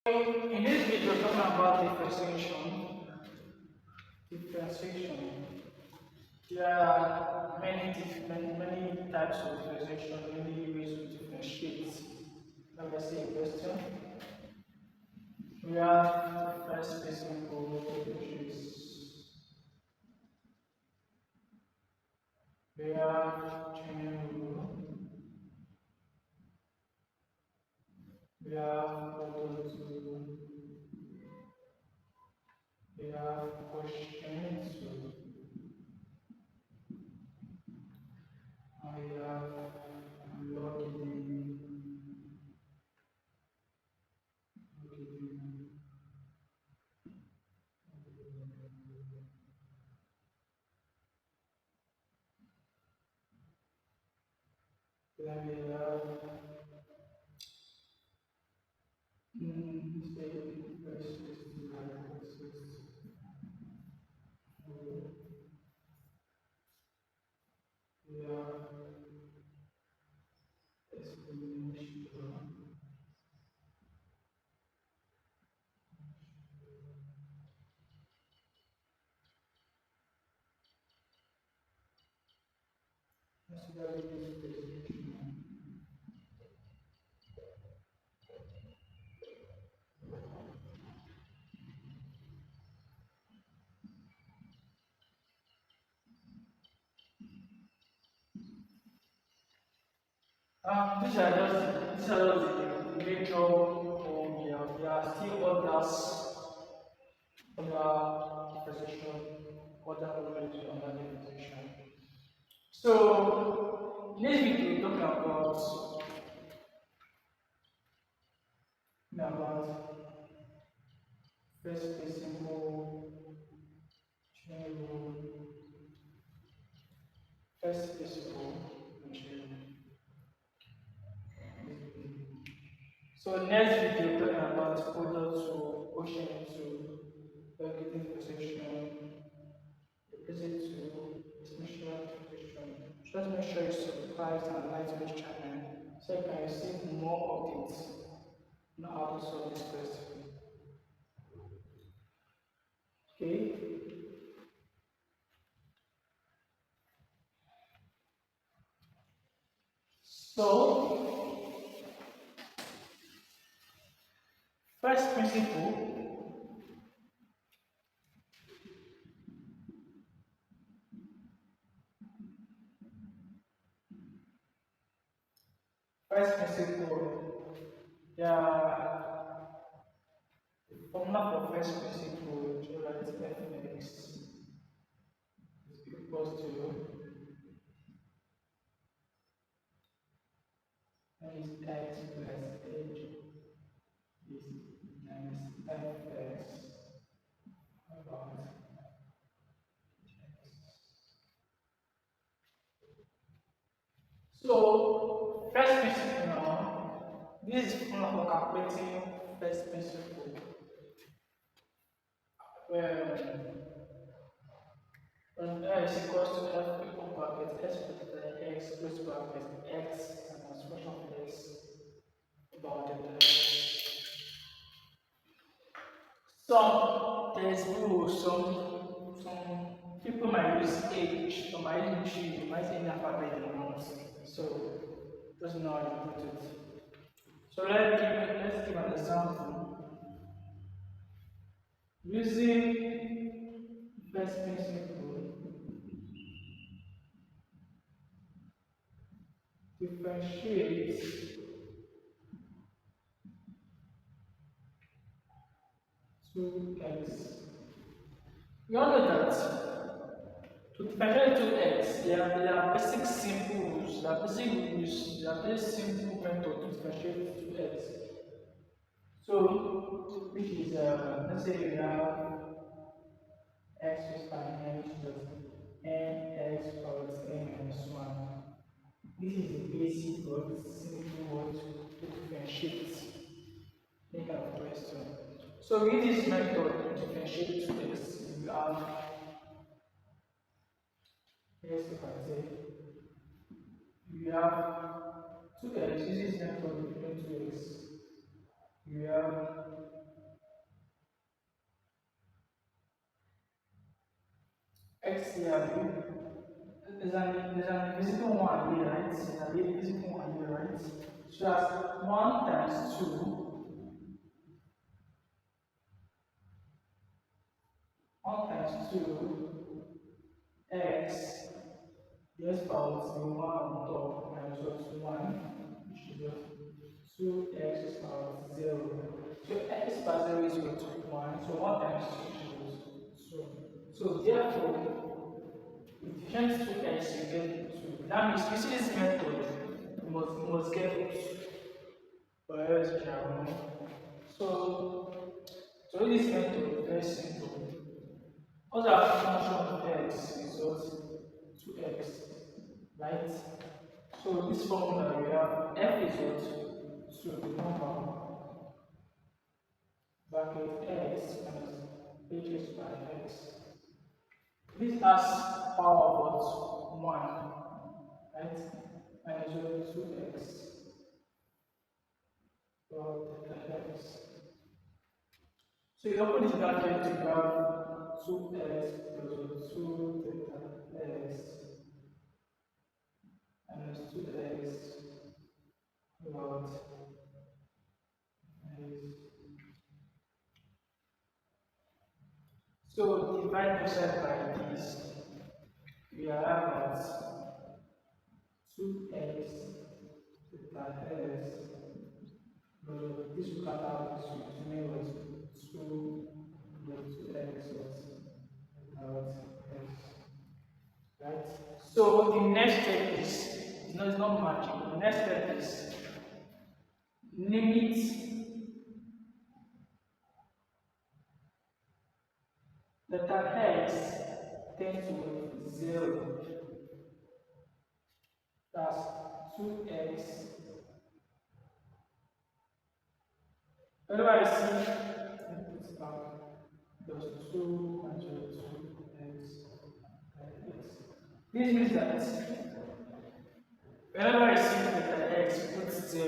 In this video, we're talking about differentiation. There are many types of differentiation, many ways to differentiate. Like I say, a question. We have first person differentiates. We have chain rule. We have order to. We have questions. I have logging. Then we have say versus we have explanation. These are just the major form here. There are still other position, other knowledge, other definition. So next week we're talking about first person rule, chain rule, first person rule, and chain rule. So next week we're talking about order to ocean to getting position, visit to special position. Just make sure you subscribe and like to this channel so you can receive more updates on how to solve this question. Okay? So, first principle, the formula for first principle is that fx is equals to is x plus h is minus fx about so first principle now, this is formula for calculating first principle. When x equals to f equal bracket s plus x plus bracket x and expression of x bounded some there's rules, some people might use h, some might use g, might say alphabet they want. So that's not how you put it. So let's give an example. Using first principle, differentiate two x. We all know that to differentiate two x, there are basic simple rules, there are basic rules, there are very simple method to differentiate two x. So, which is let's say we have x is by n plus n x plus n minus 1. This is the basic word, simple word to differentiate any kind of question. So with this method to differentiate two x, you have here's if I say you have two x, this is method between two x. You have x here, there's an invisible one here, right? There's an invisible one here, right? So that's 1 times 2, 1 times 2, x, just about the 1 on top minus just 1, which is just 2x is about 0. So x is about 0 is equal to 1, so 1 times 2 is 2. So therefore, if you change 2x, you get 2. That means using this method, you must get whereas Java. So to use this method is very simple. What our function of x is what 2x, right? So this formula we have f is what 2 number bracket x minus hx by x. This has power of what 1, right? Minus 2x dot x. So you open this bracket to grab 2x plus 2 theta x minus 2x dot x. So divide both sides by this. We arrive at 2x theta x. This will cut out this will remain with 2 2x without x. Right? So the next step is, no, it's not magic. The next step is limit theta x tends to 0. That's 2x. Whenever I see it's plus 2 and 2x. This means that whenever I see theta x equals 0,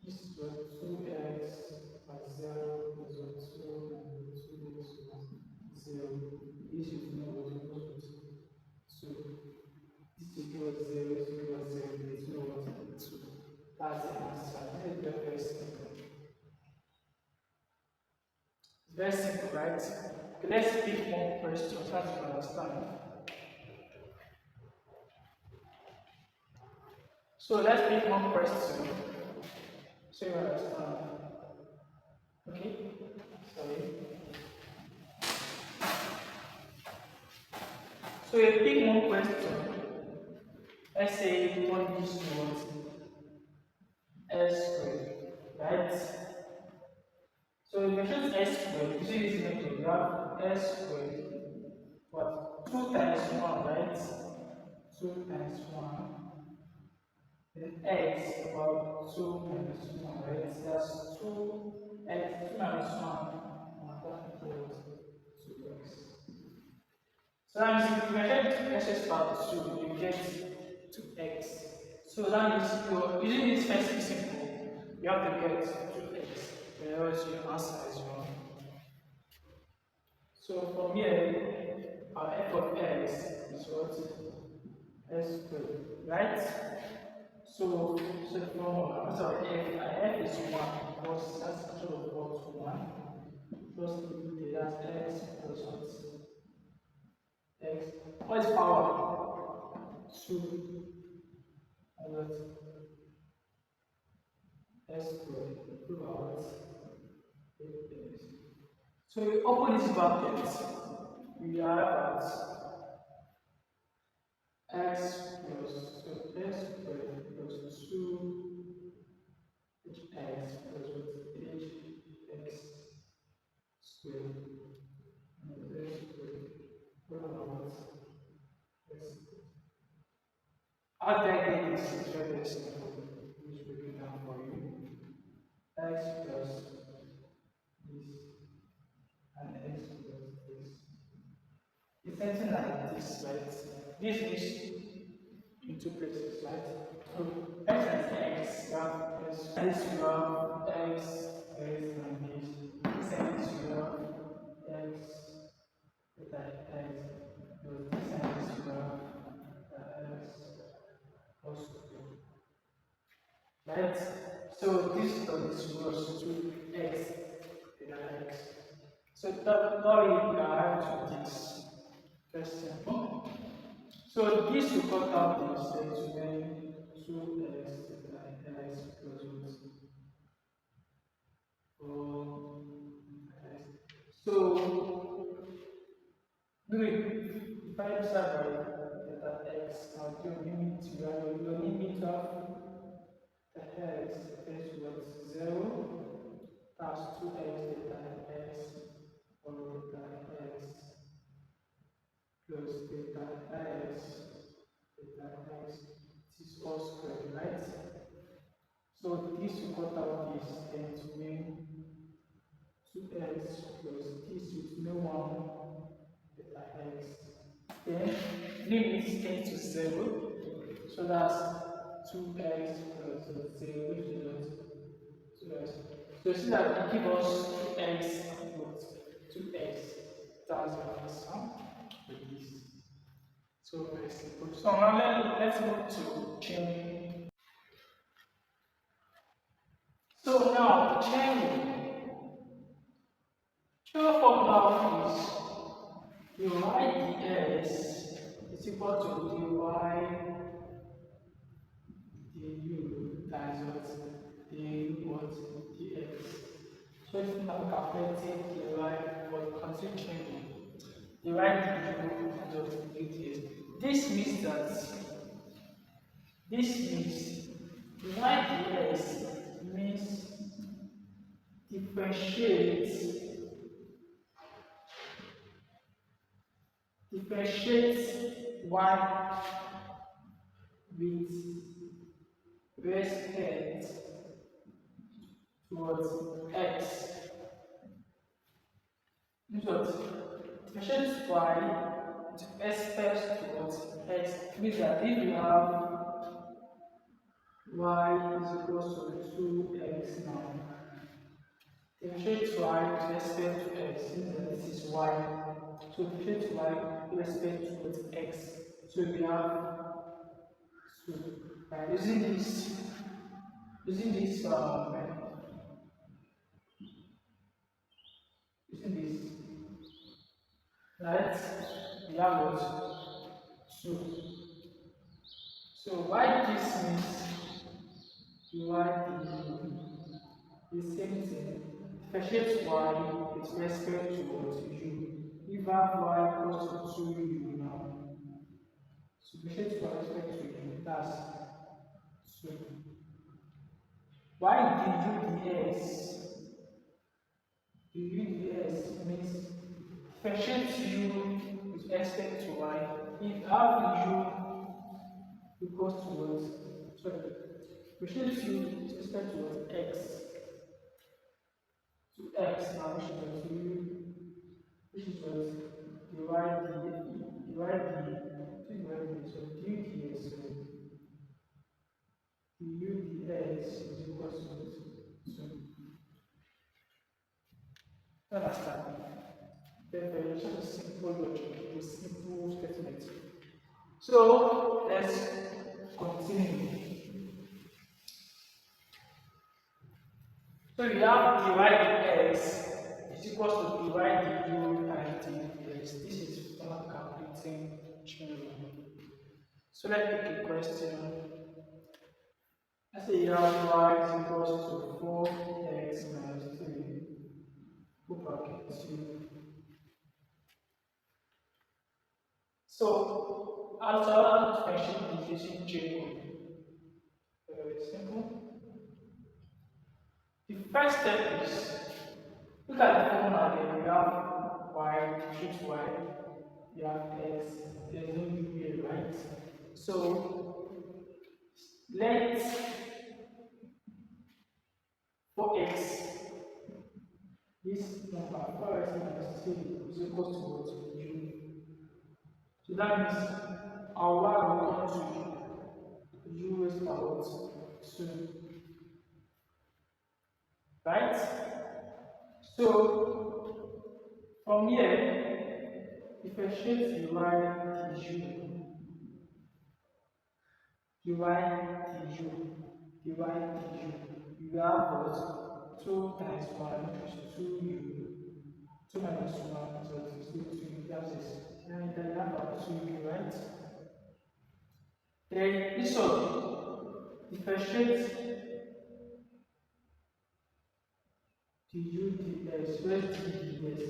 this is what 2x plus 0 is what 2 and 2x plus 0. This is not what equals 2. This is equal to 0, this is equal to 0, this is equal to 2. That's the answer. This is very simple. It's very simple, right? Okay, let's pick one question so that you understand. So let's pick one question so you understand. Okay? Sorry. So you pick one question. Let's say you want this to what? S squared, right? So if you choose S squared, you see this method, you have S squared, what? 2 times 1, right? 2 times 1. Then x about 2 minus 1, right? That's 2x, 2 minus 1, and that equals 2x. So that means if you measure x power 2, you get 2x. So that means you're using this first simple, you have to get 2x, whereas your answer is 1. So from here, our f of x is what? S squared, right? So the formula, sorry, f is 1 because that's actually equal to 1 plus that's x plus what? X. What is power? 2. And that s squared equal to what? So we open this bracket, we arrive at x plus, so x squared plus 2 hx plus what? Hx squared minus x squared equal to what? X. How do I get this? It's very simple. Let me break it down for you. X plus this and x plus this. It's something like this, right? This is in two places, right? So x and x, you have x, this you have x, and this, and this you have right? So this is equals to x beta x. So that we arrive to this question. So this will cut out this to then 2x beta x plus what? 4x. So do it. If I divide by beta x, I'll do limit to your limit of the x is what 0 plus 2x beta x or beta x plus beta x beta x. This is all squared, right? So this will cut out this and to mean 2x plus this with no one beta x. Then limit tends to 0. So that's 2x plus 0, which is 2x. So see that it gives us 2x equals 2x. That's the answer with this. So very simple. So now let's move to chain. So now chain. Chain formula is dy dx is equal to dy du times what? Du what? Dx. So if you have calculated the right for consideration, the right du times du dx. This means the right dx means differentiate y with respect towards x. This was differentiate y with respect towards x means that if you have y is equal to 2x now, differentiate y with respect to x means that this is y. So differentiate y with respect to x. So we have so by using this right, we have what? So why this means y the same thing. Differentiate y with respect to what u. If I have y equals to 2u now, so differentiate y with respect to u. That's so y du dx means differentiate u with respect to y. If I have u equals to what? Sorry, differentiate u with respect to what? X. To x now, which is what u, which is what so du dx, so du dx is equal to what? So understand? Very just a simple logic, a simple statement. So let's continue. So we have dy dx is equal to dy du times dx. This is for calculating chain rule. So let's take a question. Let's say you have y is equal to 4x minus 3. Put bracket 2. So after differentiation using chain rule, very simple. The first step is look at the formula there. We have y, shift y, we have x, there's no u here, right? So let for x, this number 4x minus 3 is equal to what? U. So that means our y will come to u raised by what? 2. Right? So from here, differentiate the y to u, the y to u, the divide the u. You have what? 2 times 1, which is 2u. 2 minus 1 is what? Still 2u. That's it. Now you have 2u, right? Then this one, differentiate the u ds. Where's the ds?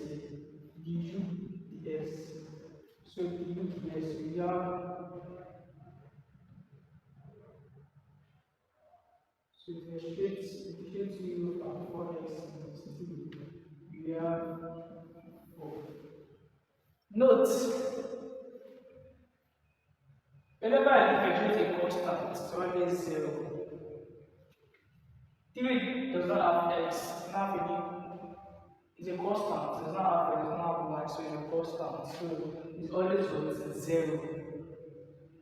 The u ds. So the u ds, we have, so differentiate u and 4x is 2. We have 4. Note, whenever I differentiate a constant, it's always 0. 3 does not have x, it's not any, it's a constant, it does not have x, it does not have y, so it's a constant. So it's always what? 0.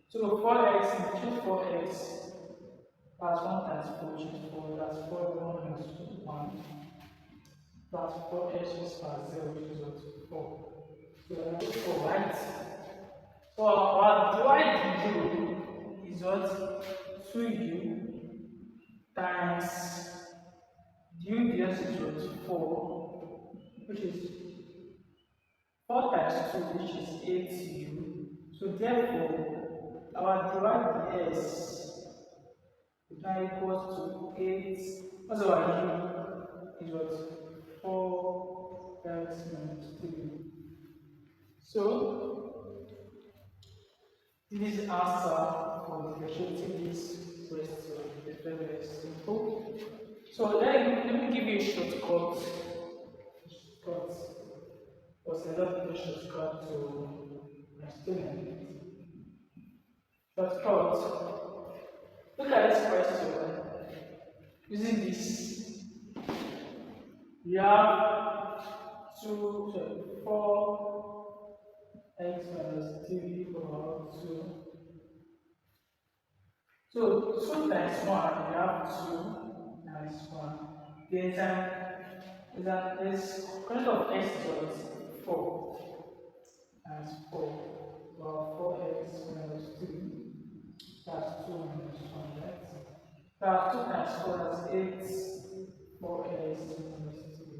So 4x, choose 4x plus 1 times 4, which is 4, that's 4, 1 minus 1, plus 4x plus 0, which is what? 4. So I put 4, right? So what divide the u is what? 2u times u ds is what? 4, which is 4 times 2, which is 8u. So therefore, our divide ds is now equals to 8. What's our u? Is what? 4x minus 3. So this is answer for differentiating this question. It's very, very simple. So let me give you a shortcut. Was a lot of shortcut to explain it. Shortcut. Look at this question. Using this, we have 4 x minus 3 over 2. So 2 times 1, we have 2 times 1. There's question of x equals 4 times 4. Well, 4x minus 3. That's 2 minus 1, right? That's 2 times 4, that's 8. 4x minus 3.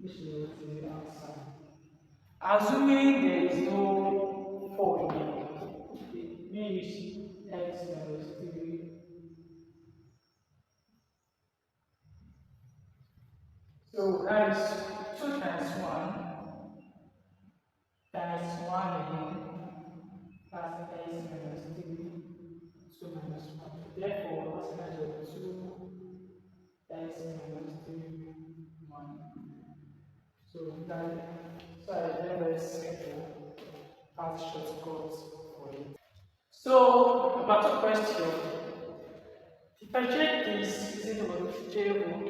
Which is the answer. Assuming there is no 4 here, it means x minus 3. So that is 2 times 1 times 1 again plus x minus 3. 2 minus 1. Therefore, what's the answer? 2 x minus 3 1. So very simple as shortcut for it. So about the question, differentiate this using the table.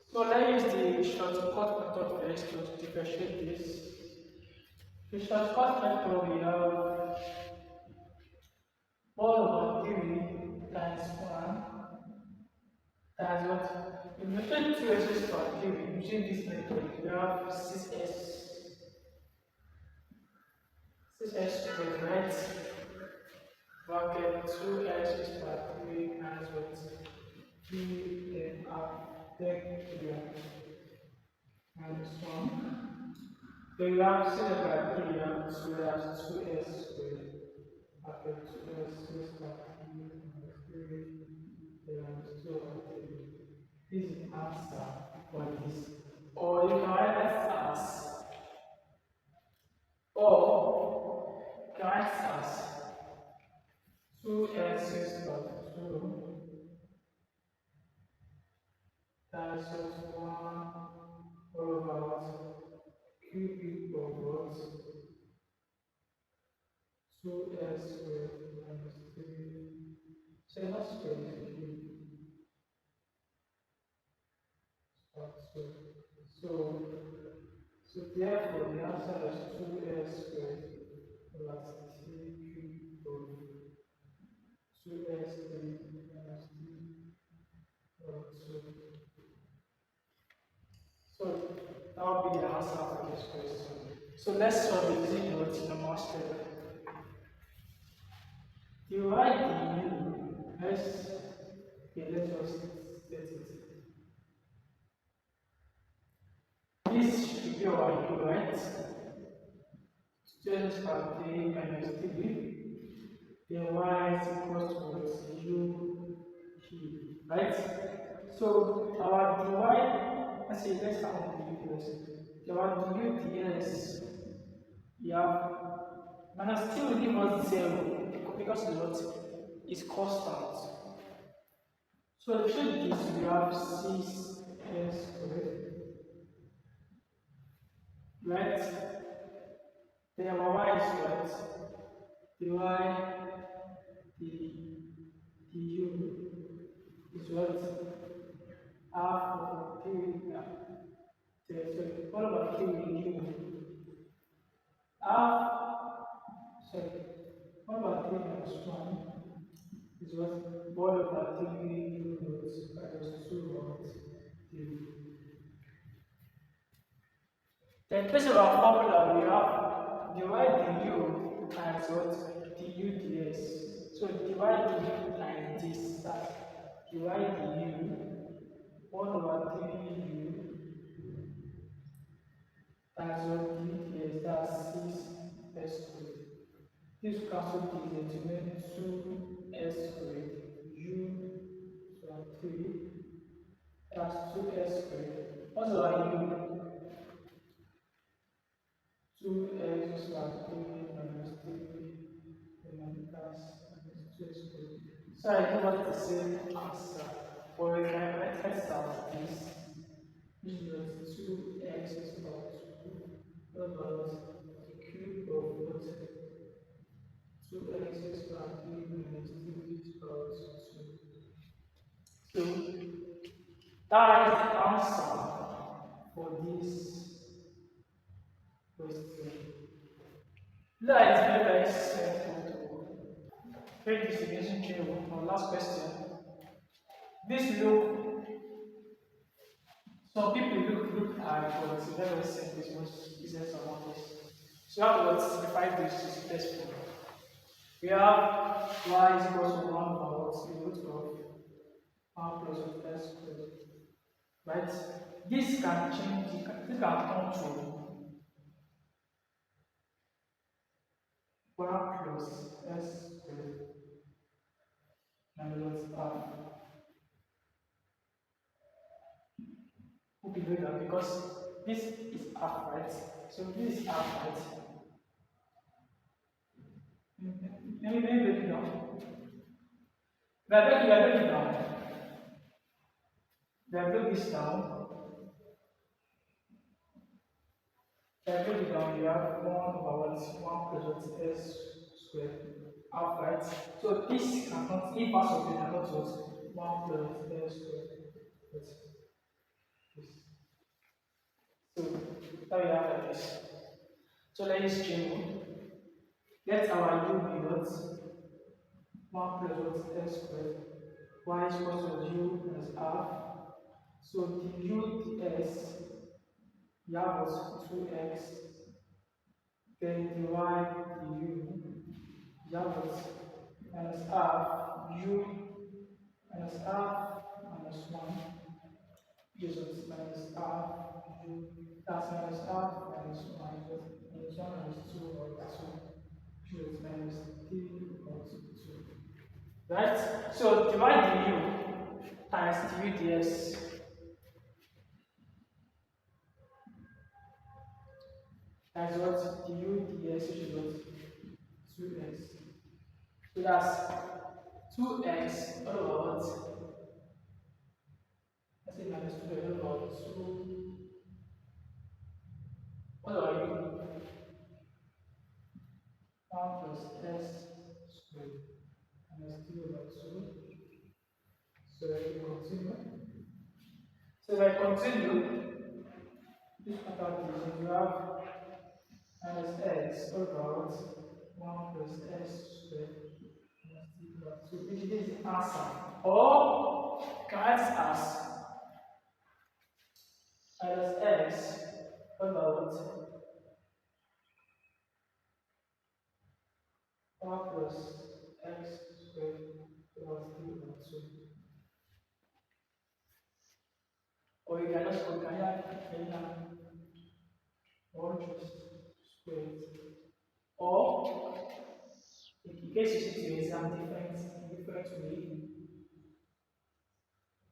So let's use the shortcut method first to differentiate this. The shortcut method we have 4 over 3 times 1 times what? If we take 2x over 3 using this method, we have 6x squared, right? Bracket 2x over 3 times what? 3 and half, then minus 1. Then we have 6 over 3, we have 2x squared. Bracket 2x over 3 minus 3 minus 2 over 3. This is the answer for this. Or you can write it as, or you can write it as 2x plus 2 times 1 over cubic of 2x squared minus 3. So that's squared. So therefore the answer is 2x squared plus 3 cubed of 2x3 minus 3 over 2. So that will be the answer for this question. So let's solve it using what in the master. Divide the u. Let's Okay, let's just set it. This should be our u, right? Just have 3 minus 3. Then y is equals to what? U t, right? So our dy, let's start on the u first. Our du ds, we have minus 3 will give us 0 because the what is constant. So to show this, we have 6s squared, right? Then our y is what? The y, the u is what? Half of 3, sorry, all about 3 u. Half, sorry, all about 3 minus 1 is what? 1 over 3 u minus 2 over 3. Then place of our formula, we have divide du times what? Du ds. So divide du times this side. Divide du 1 over 3 u times what? Du ds, that's 6s squared. This cancel this to make 2s squared u, so 3, that's 2s squared. What's our u? 2x plus 3 minus 3 minus minus 2 squared. So I give us the same answer. For we can let's start this. Which is 2x plus 2 about the cube of what? 2x plus 3 minus 3 is about 2. So that is the answer for this question. That is very, very simple. Very distribution table. Our last question. This look, some people look hard, but it's very, very simple. It's much easier than all this. So you have to simplify this to successful. We have y is equal to 1 over what? The root of 1 plus of s squared. Right? This can change, this can come to 1 plus s squared and what's half. Hope you know that because this is half, right? So this is half, right? Let me break it down. We are breaking down. We are break this down. We are break it down. You have 1 over 1 plus what? S squared. Half, right? So this cannot, if part of it cannot what? 1 plus s squared. But this. So now we have like this. So let's change. Let our u be what? 1 plus what? S squared. Y is equal to u plus half. So the u ds, you have what? 2x. Then the y du, you have what? Minus half u minus half minus 1. Which is what? Minus half u. That's minus half minus 1. Minus 1 minus 2 over 2. Which is minus 3 over 2. Right? So divide du times du ds. That's what du ds, which is what? 2x. So that's 2x all over what? Let's say minus 2 all over 2. What are you? 1 plus s squared minus 3 over 2. So I can continue. So if I continue, this comparison you have minus x over 1 plus s squared minus 3 over 2, which is the answer. Or can I just ask minus x over 1 plus x squared plus 3 over 2. Or you cannot score, can you have or just square it? Or in case you see your exam different way,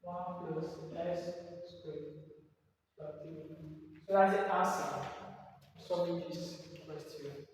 1 plus s squared plus 3. So that's the answer to solving this question.